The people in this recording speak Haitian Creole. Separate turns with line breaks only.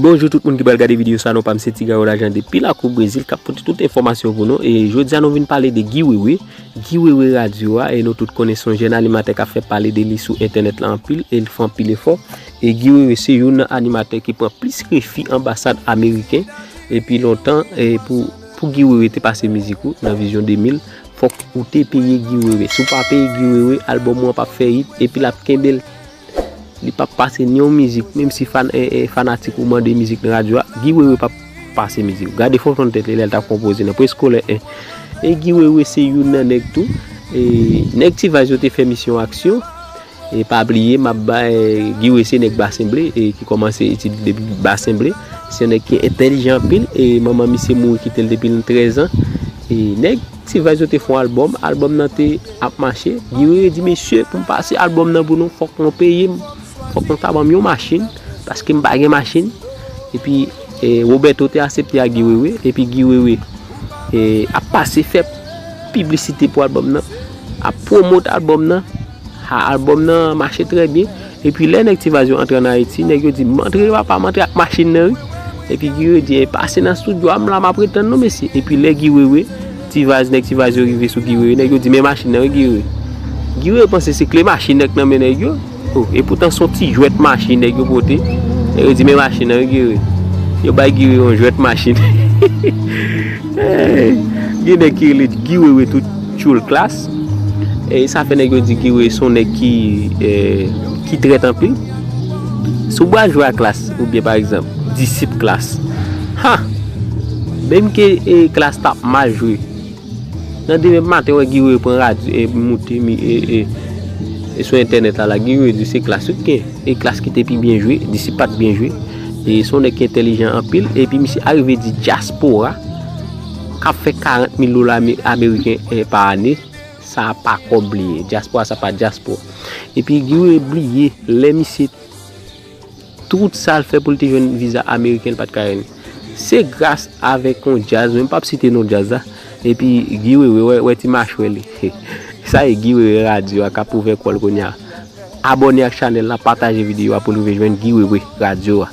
Bonjour tout le monde qui va regarder vidéo ça, nous pas M. Tigaro l'agent depuis la Coupe Brésil qui a porté toute information pour nous. Et je dis à nous venir parler de Guy Wewe Radio et nous tous connaissons un jeune animateur qui a fait parler de lui sur internet là en pile et il fait un pile effort. Et Guy Wewe c'est un animateur qui prend plus réfi ambassade américaine et puis longtemps et pour Guy Wewe te passer musique dans Vision 2000 faut ou te payer Guy Wewe. Si pas payer Guy Wewe album ou pas faire et puis la kembel il pas passer ni en musique même si fanatique ou de musique de radio Guy Wewe pas passer musique regardez photo de tête il t'a composé dans préscolaire et Guy Wewe c'est une nèg tout et nèg ti va te fait mission action et pas oublier m'a Guy Wewe c'est nèg Bassemblé et qui commence étudier depuis Bassemblé c'est nèg qui intelligent pile et maman monsieur mou qui était depuis 13 ans et nèg ti va te font album nan te a marché Guy Wewe dit monsieur pour passer album nan pour nous faut qu'on paye faut qu'on t'a une machine parce que m'pa une machine et puis Roberto t'a accepté à Guy Wewe et puis Guy Wewe a passé fait publicité pour album nan a promote album nan marché très bien et puis l'inactivation entre en Haïti nèg yo dit montre pas monter avec machine nan et puis Guy Wewe dit passer dans studio am la m'a prétendre non monsieur et puis les Guy Wewe l'activation arrivé sur Guy Wewe nèg yo dit mais machine nan Guy Wewe pense c'est clé machine nan men nèg yo. Oh, et pourtant son petit jouet machine nèg yo côté et dit mais machine Guy yo bay Guy on jouet machine il nèg qui le Guy Wewe tout chou classe et ça fait nèg yo dit Guy Wewe son nèg qui traite en plus sous bois jouer à classe ou bien par exemple disciple classe même que classe t'a mal joué dans demain matin Guy Wewe prend radio et monter et sur internet là Guy Wewe dit c'est classe et classe qui était bien joué d'ici pas bien joué et son est intelligent en pile et puis monsieur arrivé dit diaspora qui fait 40 000 $ américains par année ça pas oublié diaspora ça pas diaspora et puis Guy Wewe oublié les monsieur tout ça le fait pour le jeune visa américain pas de carnet c'est grâce avec un jazz même pas citer non jazz là et puis Guy Wewe ouais ti marche ça est Guy Wewe Radio a prouvé quoi le abonner à la chaîne là partager vidéo pour nous rejoindre Guy Wewe Radio.